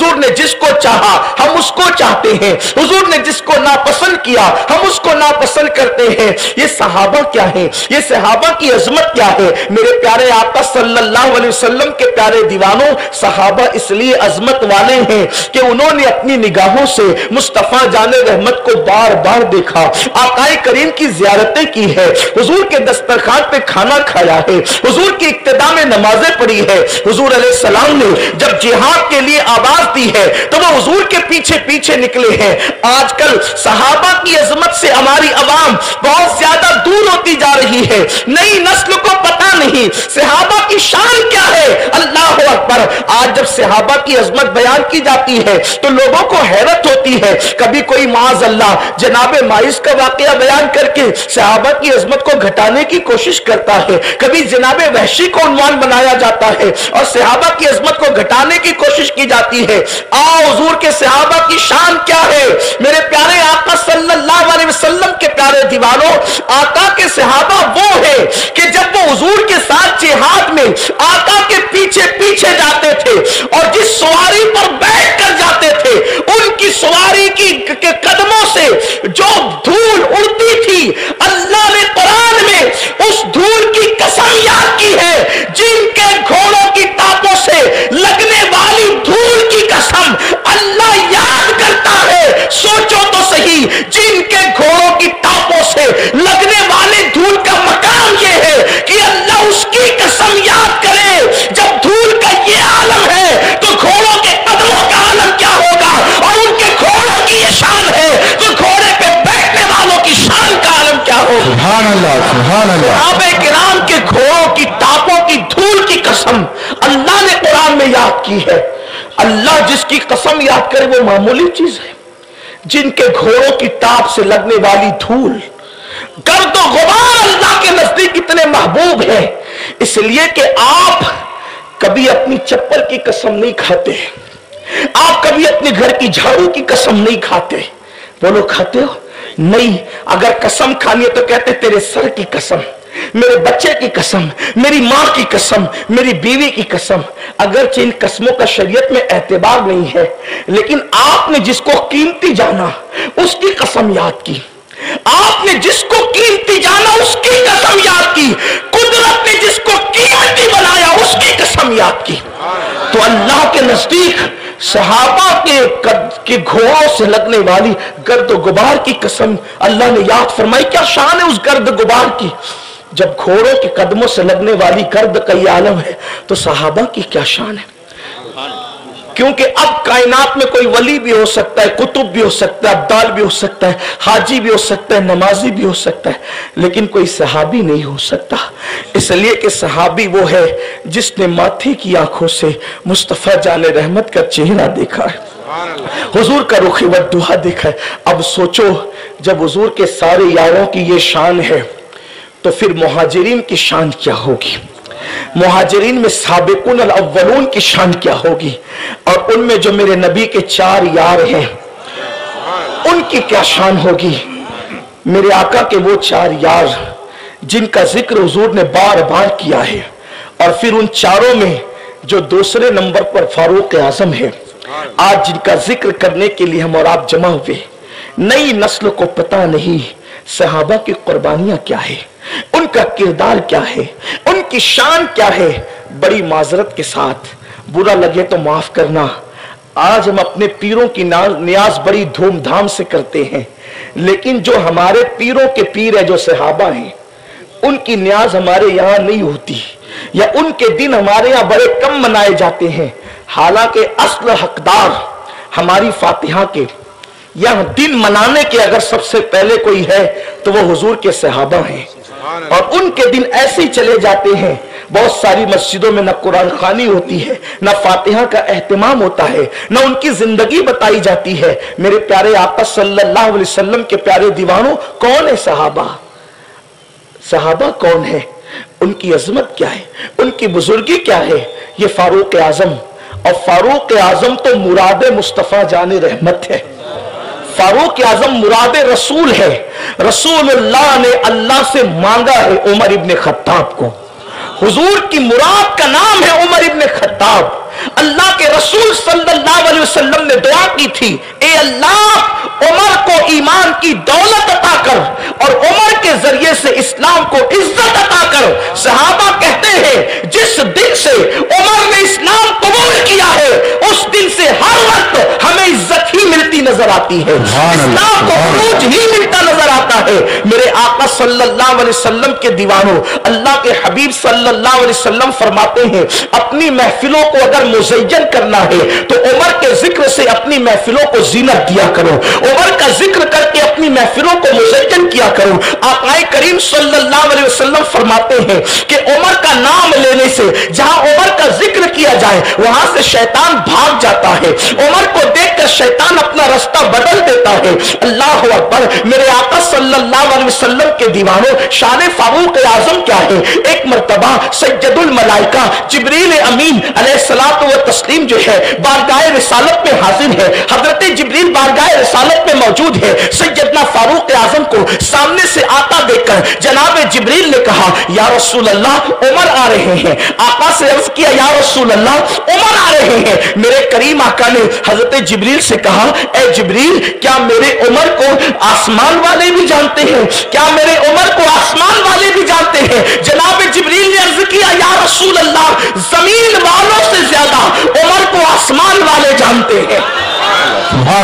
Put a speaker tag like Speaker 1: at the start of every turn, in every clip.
Speaker 1: हुजूर ने जिसको चाहा हम उसको चाहते हैं, हुजूर ने जिसको नापसंद किया हम उसको नापसंद करते हैं। ये सहाबा क्या है, ये सहाबा की अजमत क्या है। मेरे प्यारे आका सल्लल्लाहु अलैहि वसल्लम के प्यारे दीवानों, सहाबा इसलिए अजमत वाले हैं कि उन्होंने अपनी निगाहों से मुस्तफा जाने रहमत को बार बार देखा, आकाए करीम की ज़ियारतें की है, हुजूर के दस्तरखान पे खाना खाया है, हुजूर की इक्तिदा में नमाजें पढ़ी है। हुजूर अलैहिस्सलाम ने जब जिहाद के लिए आवाज दी है तो वो हुजूर के पीछे पीछे निकले हैं। आजकल सहाबा की अजमत से हमारी अवाम बहुत ज्यादा दूर होती जा रही है। नई नस्ल को पता नहीं सहाबा की शान क्या है। अल्लाह अकबर। आज जब सहाबा की अजमत बयान की जाती है तो लोगों को हैरत होती है। कभी कोई माज़ अल्लाह जनाबे माइस का वाकया बयान करके सहाबा की अजमत को घटाने की कोशिश करता है, कभी जनाबे वहशी को उन्वान बनाया जाता है और सहाबा की अजमत को घटाने की कोशिश की जाती है। आओ हुजूर के सहाबा की शान क्या है। मेरे प्यारे आका सल्लल्लाहु अलैहि वसल्लम के प्यारे दीवानों, आका के सहाबा वो है कि जब वो हुजूर के साथ जिहाद में आका के पीछे पीछे जाते थे और जिस सवारी पर बैठ कर जाते थे उनकी सवारी की के कदमों से जो धूल उड़ती थी, अल्लाह ने कुरान में उस धूल की कसम याद की है। जिनके घोड़ों की टापों से लगने वाली धूल की कसम अल्लाह याद करता है। सोचो तो सही, जिनके घोड़ों की टापों से लगने वाले धूल का मकाम यह है कि अल्लाह उसकी कसम याद करे। जब धूल का ये आलम है तो घोड़ों के कदमों का आलम क्या होगा। और उनके घोड़ों की ये शान है तो घोड़े पे बैठने वालों की शान का आलम क्या होगा।
Speaker 2: सुभान अल्लाह, सुभान अल्लाह।
Speaker 1: सहाबे किराम के घोड़ों की टापों की धूल की कसम अल्लाह ने कुरान में याद की है। अल्लाह जिसकी कसम याद करे वो मामूली चीज है। जिनके घोड़ों की टाप से लगने वाली धूल, गर्द और गुबार अल्लाह के नजदीक इतने महबूब है, इसलिए कि आप कभी अपनी चप्पल की कसम नहीं खाते, आप कभी अपने घर की झाड़ू की कसम नहीं खाते। बोलो खाते हो? नहीं। अगर कसम खानी है तो कहते तेरे सर की कसम, मेरे बच्चे की कसम, मेरी माँ की कसम, मेरी बीवी की कसम। अगरचे इन कसमों का शरीयत में एतबार नहीं है, लेकिन आपने जिसको कीमती जाना उसकी कसम याद की, आपने जिसको कीमती जाना उसकी कसम याद की, कुदरत ने जिसको कीमती बनाया उसकी कसम याद की। तो अल्लाह के नजदीक सहाबा के घोड़ों से लगने वाली गर्द गुबार की कसम अल्लाह ने याद फरमाई। क्या शान है उस गर्द गुबार की। जब घोड़ों के कदमों से लगने वाली गर्द का ये आलम है तो सहाबा की क्या शान है। क्योंकि अब कायनात में कोई वली भी हो सकता है, कुतुब भी हो सकता है, अब्दाल भी हो सकता है, हाजी भी हो सकता है, नमाजी भी हो सकता है, लेकिन कोई सहाबी नहीं हो सकता। इसलिए कि सहाबी वो है जिसने माथे की आंखों से मुस्तफा जाने रहमत का चेहरा देखा है, हुजूर का रुख वद्दुहा देखा है। अब सोचो जब हुजूर के सारे यारों की ये शान है तो फिर मुहाजिरीन की शान क्या होगी। मुहाजिरीन में साबिकुन अल अव्वलून की शान क्या होगी, और उनमें जो मेरे नबी के 4 यार हैं उनकी क्या शान होगी। मेरे आका के वो 4 यार जिनका जिक्र हुजूर ने बार बार किया है, और फिर उन चारों में जो दूसरे नंबर पर फारूक आजम है, आज जिनका जिक्र करने के लिए हम और आप जमा हुए। नई नस्ल को पता नहीं सहाबा की कुर्बानियां क्या है, उनका किरदार क्या है, उनकी शान क्या है। बड़ी माजरत के साथ, बुरा लगे तो माफ करना, आज हम अपने पीरों की नियाज बड़ी धूमधाम से करते हैं, लेकिन जो हमारे पीरों के पीर है, जो सहाबा हैं, उनकी नियाज हमारे यहाँ नहीं होती, या उनके दिन हमारे यहाँ बड़े कम मनाए जाते हैं। हालांकि असल हकदार हमारी फातिहा के या दिन मनाने के अगर सबसे पहले कोई है तो वो हुजूर के सहाबा हैं, और उनके दिन ऐसे ही चले जाते हैं। बहुत सारी मस्जिदों में न कुरान खानी होती है, न फातिहा का एहतमाम होता है, न उनकी जिंदगी बताई जाती है। मेरे प्यारे आका सल्लल्लाहु अलैहि वसल्लम के प्यारे दीवानों, कौन है सहाबा? सहाबा कौन है? उनकी अजमत क्या है, उनकी बुजुर्गी क्या है? ये फारूक आजम, और फारूक आजम तो मुराद मुस्तफा जाने रहमत है। फारूक आजम मुराद रसूल है। रसूलुल्लाह ने अल्लाह से मांगा है उमर इब्ने खत्ताब को। हुजूर की मुराद का नाम है उमर इब्ने खत्ताब। अल्लाह के रसूल सल्लल्लाहु अलैहि علیہ وسلم نے دعا کی تھی، اے اللہ عمر کو ایمان کی دولت عطا کر اور عمر کے ذریعے سے اسلام کو عزت عطا کر۔ صحابہ کہتے ہیں جس دن سے عمر نے اسلام قبول کیا ہے اس دن سے ہر وقت ہمیں عزت ہی ملتی نظر آتی ہے، اسلام کو عروج ہی ملتا نظر آتا ہے۔ میرے آقا صلی اللہ علیہ وسلم کے دیوانوں، اللہ کے حبیب صلی اللہ علیہ وسلم فرماتے ہیں اپنی محفلوں کو اگر مزین کرنا ہے تو عمر کے ذکر سے اپنی محفلوں کو زینت دیا کرو، عمر کا ذکر کر کے اپنی محفلوں کو مزین کیا کرو۔ آقا کریم صلی اللہ علیہ وسلم فرماتے ہیں کہ عمر کا نام لینے سے جہاں عمر کا ذکر کیا جائے وہاں سے شیطان بھاگ جاتا ہے، عمر کو دیکھ کر شیطان اپنا رستہ بدل دیتا ہے۔ اللہ اکبر۔ میرے آقا صلی اللہ علیہ وسلم کے دیوانوں، شان فاروق اعظم کیا ہے؟ ایک مرتبہ سید الملائکہ جبریل امین علیہ الصلوۃ والتسلیم جو ہے بارگاہ رسالت میں حاضر ہے، حضرت جبریل بارگاہ رسالت میں موجود ہے۔ سیدنا فاروق اعظم کو سامنے سے آتا دیکھ کر جناب جبریل نے کہا یا رسول اللہ عمر آ رہے ہیں۔ آقا سے عرض کیا یا رسول اللہ عمر آ رہے ہیں۔ میرے کریم آقا نے حضرت جبریل سے کہا اے جبریل کیا میرے عمر کو آسمان والے بھی جانتے ہیں؟ کیا میرے عمر کو آسمان والے بھی جانتے ہیں؟ جناب جبریل نے عرض کیا یا رسول اللہ زمین والوں سے زیادہ عمر کو آسمان والے جانتے ہیں،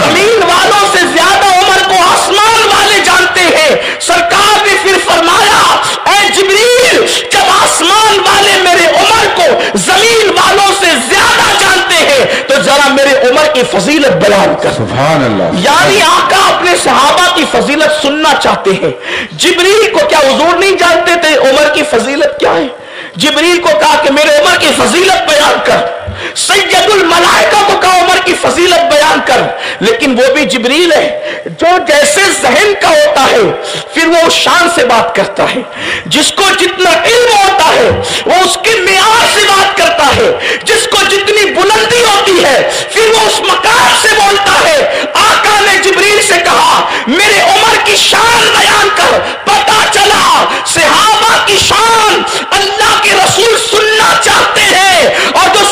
Speaker 1: زمین والوں سے زیادہ عمر کو آسمان والے جانتے ہیں۔ سرکار نے پھر فرمایا اے جبریل جب آسمان والے میرے عمر کو زمین والوں سے زیادہ جانتے ہیں تو ذرا میرے عمر کی فضیلت بیان کر۔
Speaker 2: سبحان اللہ۔
Speaker 1: یعنی آقا اپنے صحابہ کی فضیلت سننا چاہتے ہیں۔ جبریل کو کیا حضور نہیں جانتے تھے عمر کی فضیلت کیا ہے؟ جبریل کو کہا کہ میرے عمر کی فضیلت بیان کر، سید الملائکہ کو کہا عمر کی فضیلت بیان کر، لیکن وہ بھی جبریل ہے جو جیسے ذہن کا ہوتا ہے پھر وہ شان سے بات کرتا ہے، جس کو جتنا علم ہوتا ہے وہ اس کے معیار سے بات کرتا ہے، جس کو جتنی بلندی ہوتی ہے پھر وہ اس مقام سے بولتا ہے۔ آقا نے جبریل سے کہا میرے عمر کی شان بیان کر، پتہ چلا صحابہ کی شان اللہ کے رسول سننا چاہتے ہیں اور جو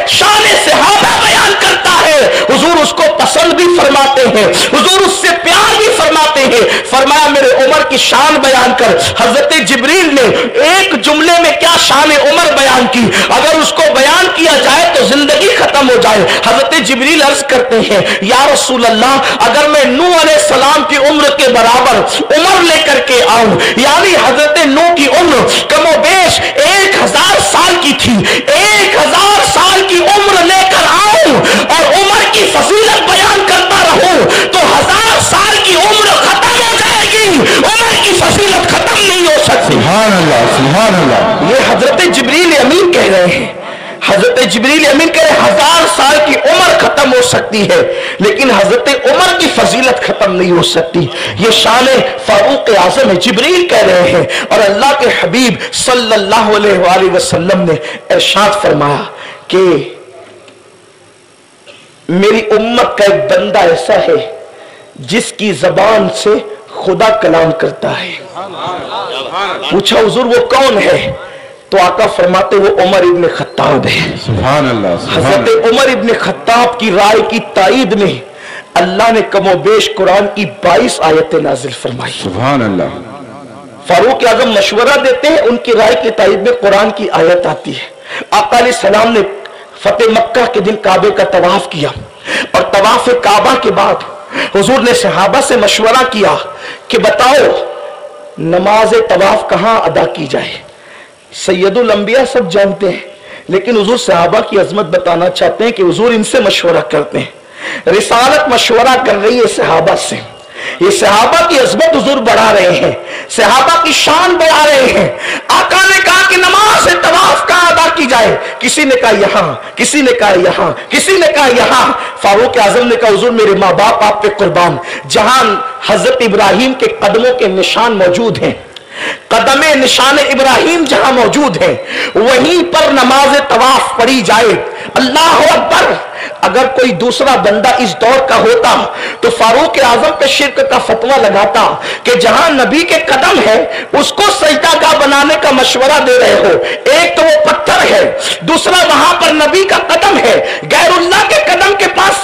Speaker 1: شان صحابہ بیان کرتا ہے حضور اس کو پسند بھی فرماتے ہیں، حضور اس سے پیار بھی فرماتے ہیں۔ فرمایا میرے عمر کی شان بیان کر۔ حضرت جبریل نے ایک جملے میں کیا شان عمر بیان کی، اگر اس کو بیان کیا جائے تو زندگی ختم ہو جائے۔ حضرت جبریل عرض کرتے ہیں یا رسول اللہ اگر میں نوح علیہ السلام کی عمر کے برابر عمر لے کر کے آؤں، یعنی حضرت نوح کی عمر کم و بیش 1000 سال کی تھی، 1000 سال کی عمر لے کر آؤں اور عمر کی فضیلت بیان کرتا رہوں تو 1000 سال کی عمر ختم ہو جائے گی، عمر کی فضیلت ختم نہیں ہو سکتی۔
Speaker 2: سبحان اللہ سبحان اللہ۔
Speaker 1: یہ حضرت جبریل امین کہہ رہے ہیں، حضرت جبریل امین کہہ رہے ہیں 1000 سال کی عمر ختم ہو سکتی ہے لیکن حضرت عمر کی فضیلت ختم نہیں ہو سکتی۔ یہ شان فاروق اعظم ہے، جبریل کہہ رہے ہیں اور اللہ کے حبیب صلی اللہ علیہ وآلہ وسلم نے ارشاد فرمایا کہ میری امت کا ایک بندہ ایسا ہے جس کی زبان سے خدا کلام کرتا ہے۔ پوچھا حضور وہ کون ہے؟ تو آقا فرماتے وہ عمر ابن خطاب ہے۔
Speaker 2: سبحان اللہ۔
Speaker 1: حضرت عمر ابن خطاب کی رائے کی تائید میں اللہ نے کم و بیش قرآن کی 22 آیتیں نازل فرمائی۔
Speaker 2: سبحان اللہ۔
Speaker 1: فاروق اعظم مشورہ دیتے ہیں، ان کی رائے کی تائید میں قرآن کی آیت آتی ہے۔ آقا علیہ السلام نے فتح مکہ کے دن کعبے کا طواف کیا اور طواف کعبہ کے بعد حضور نے صحابہ سے مشورہ کیا کہ بتاؤ نماز طواف کہاں ادا کی جائے۔ سید الانبیاء سب جانتے ہیں لیکن حضور صحابہ کی عظمت بتانا چاہتے ہیں کہ حضور ان سے مشورہ کرتے ہیں۔ رسالت مشورہ کر رہی ہے صحابہ سے، یہ صحابہ کی عظمت حضور بڑھا رہے ہیں، صحابہ کی شان بڑھا رہے ہیں۔ آقا نے کہا کہ نماز طواف کہاں ادا کی جائے، کسی نے کہا یہاں، کسی نے کہا یہاں، کسی نے کہا یہاں۔ فاروق اعظم نے کہا حضور میرے ماں باپ آپ پہ قربان، جہاں حضرت ابراہیم کے قدموں کے نشان موجود ہیں، قدم نشان ابراہیم جہاں موجود ہیں وہیں پر نماز طواف پڑھی جائے۔ اللہ اکبر۔ اگر کوئی دوسرا بندہ اس دور کا ہوتا تو فاروق اعظم پہ شرک کا فتویٰ لگاتا کہ جہاں نبی کے قدم ہے اس کو سجدہ گاہ بنانے کا مشورہ دے رہے ہو، ایک تو وہ پتھر ہے، دوسرا وہاں پر نبی کا قدم ہے، غیر اللہ کے قدم کے پاس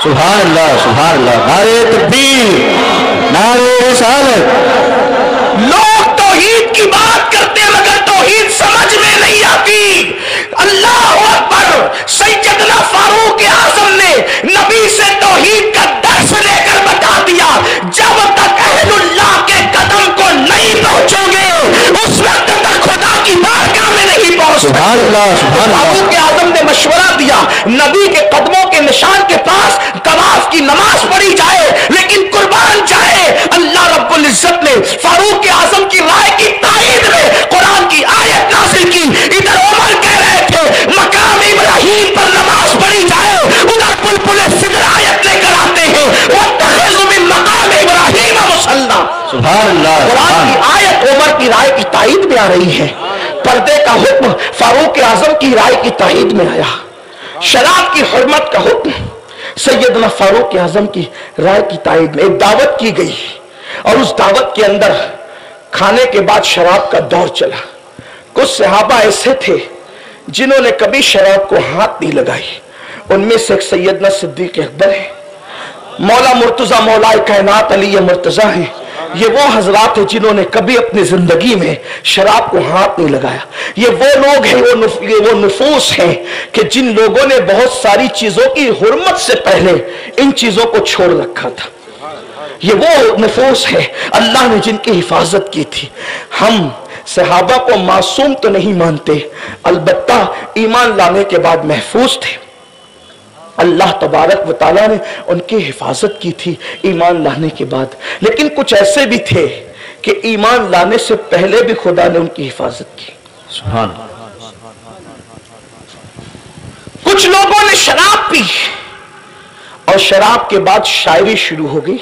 Speaker 2: सुभान अल्लाह, नारे तकबीर, नारे रिसालत।
Speaker 1: लोग तौहीद की बात करते हैं मगर तौहीद समझ में नहीं आती। अल्लाह अकबर। सैयदना फारूक आज़म ने नबी से तौहीद का दर्स लेकर बता दिया, जब तक अहलुल्लाह के कदम को नहीं पहुंचोगे उस वक्त तक खुदा की बारगाह में नहीं पहुंच सकते।
Speaker 2: सुभान अल्लाह, सुभान अल्लाह।
Speaker 1: फारूक आज़म ने मशवरा दिया, नबी के कदमों के निशान के पास तवाफ की नमाज पढ़ी जाए, लेकिन कुर्बान जाए। अल्लाह रब्बुल इज्जत ने फारूक आज़म की राय की ताईद में कुरान की आयत नाज़िल की। इधर उमर कह रहे थे मकाम इब्राहिम पर नमाज पढ़ी जाए, उधर बुलबुल सिद्र आयत लेकर आते हैं वत्तखिज़ु मिन मकाम इब्राहिम मुसल्ला।
Speaker 2: सुभान अल्लाह।
Speaker 1: कुरान की आयत उमर की राय की ताईद में आ रही है, पर्दे का हुक्म फारूक आज़म की राय की ताईद में आया, शराब की हुर्मत का हुक्म सैयदना फारूक आज़म की राय की ताईद में। एक दावत की गई और उस दावत के अंदर खाने के बाद शराब का दौर चला। कुछ सहाबा ऐसे थे जिन्होंने कभी शराब को हाथ नहीं लगाई। उनमें से एक सैयदना सिद्दीक अकबर है, मौला मुर्तजा मौलाए कायनात अली मुर्तजा है। ये वो हजरात हैं जिन्होंने कभी अपनी जिंदगी में शराब को हाथ नहीं लगाया। ये वो लोग हैं, वो नुफूस हैं कि जिन लोगों ने बहुत सारी चीजों की हुर्मत से पहले इन चीजों को छोड़ रखा था। ये वो नुफूस है अल्लाह ने जिनकी हिफाजत की थी। हम सहाबा को मासूम तो नहीं मानते, अलबत्ता ईमान लाने के बाद महफूज थे। अल्लाह तबारक व तआला ने उनकी हिफाजत की थी ईमान लाने के बाद। लेकिन कुछ ऐसे भी थे कि ईमान लाने से पहले भी खुदा ने उनकी हिफाजत की।
Speaker 2: सुभान।
Speaker 1: कुछ लोगों ने शराब पी और शराब के बाद शायरी शुरू हो गई।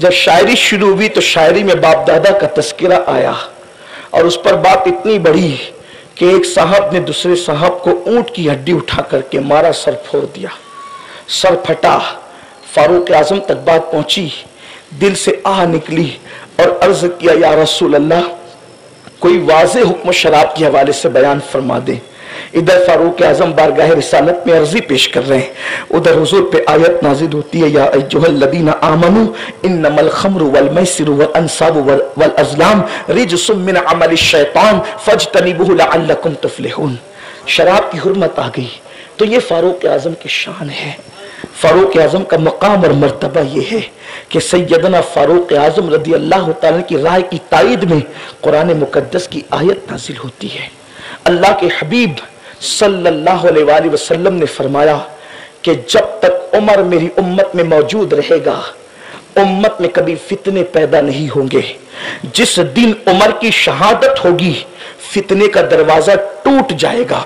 Speaker 1: जब शायरी शुरू हुई तो शायरी में बाप दादा का तस्करा आया और उस पर बात इतनी बड़ी कि एक साहब ने दूसरे साहब को ऊंट की हड्डी उठा करके मारा, सर फोड़ दिया, सर फटा। फारूक आज़म तक बात पहुंची, दिल से आह निकली और अर्ज किया, या रसूल अल्लाह कोई वाज़े हुक्म शराब के हवाले से बयान फरमा दे। इधर फारूक आज़म बारगाह रिसालत में अर्जी पेश कर रहे हैं, उधर हुजूर पे आयत नाजिल होती है, या अय्युहल्लज़ीना आमनू इन्नमल खम्रु वल मैसिरु वल अंसाबु वल अज़लाम रिजसुम मिन अमलिश शैतान फज्तनिबूहु लअल्लकुम तुफ्लिहून। शराब की हुर्मत आ गई तो ये फारूक आज़म की शान है। फारूक आज़म का मकाम और मर्तबा ये है कि सैयदना फारूक आज़म रज़ी अल्लाह तआला की राय की ताईद में कुरान मुकद्दस की आयत नाजिल होती है। अल्लाह के हबीब सल्लल्लाहु अलैहि वसल्लम ने फरमाया कि जब तक उमर मेरी उम्मत में मौजूद रहेगा उम्मत में कभी फितने पैदा नहीं होंगे। जिस दिन उमर की शहादत होगी फितने का दरवाजा टूट जाएगा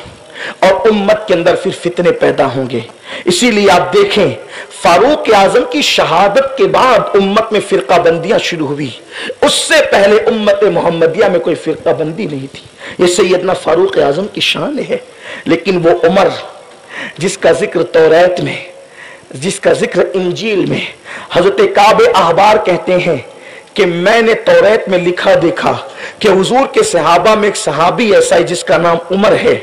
Speaker 1: और उम्मत के अंदर फिर फितने पैदा होंगे। इसीलिए आप देखें फारूक आज़म की शहादत के बाद उम्मत में फिरका बंदियां शुरू हुई, उससे पहले उम्मत मोहम्मदिया में कोई फिरका बंदी नहीं थी। ये सैयदना फारूक आज़म की शान है। लेकिन वो उमर जिसका जिक्र तौरात में, जिसका जिक्र इंजील में, हजरत काबे अहबार कहते हैं कि मैंने तौरात में लिखा देखा कि हुजूर के सहाबा में एक सहाबी ऐसा है जिसका नाम उमर है,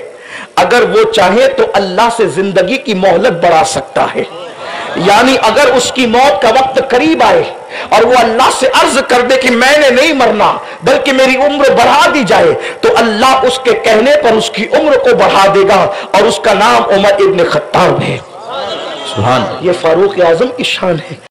Speaker 1: अगर वो चाहे तो अल्लाह से जिंदगी की मोहलत बढ़ा सकता है। यानी अगर उसकी मौत का वक्त करीब आए और वो अल्लाह से अर्ज कर दे कि मैंने नहीं मरना बल्कि मेरी उम्र बढ़ा दी जाए तो अल्लाह उसके कहने पर उसकी उम्र को बढ़ा देगा और उसका नाम उमर इब्न खत्ताब है।
Speaker 2: सुभान।
Speaker 1: ये फारूक आज़म की शान है।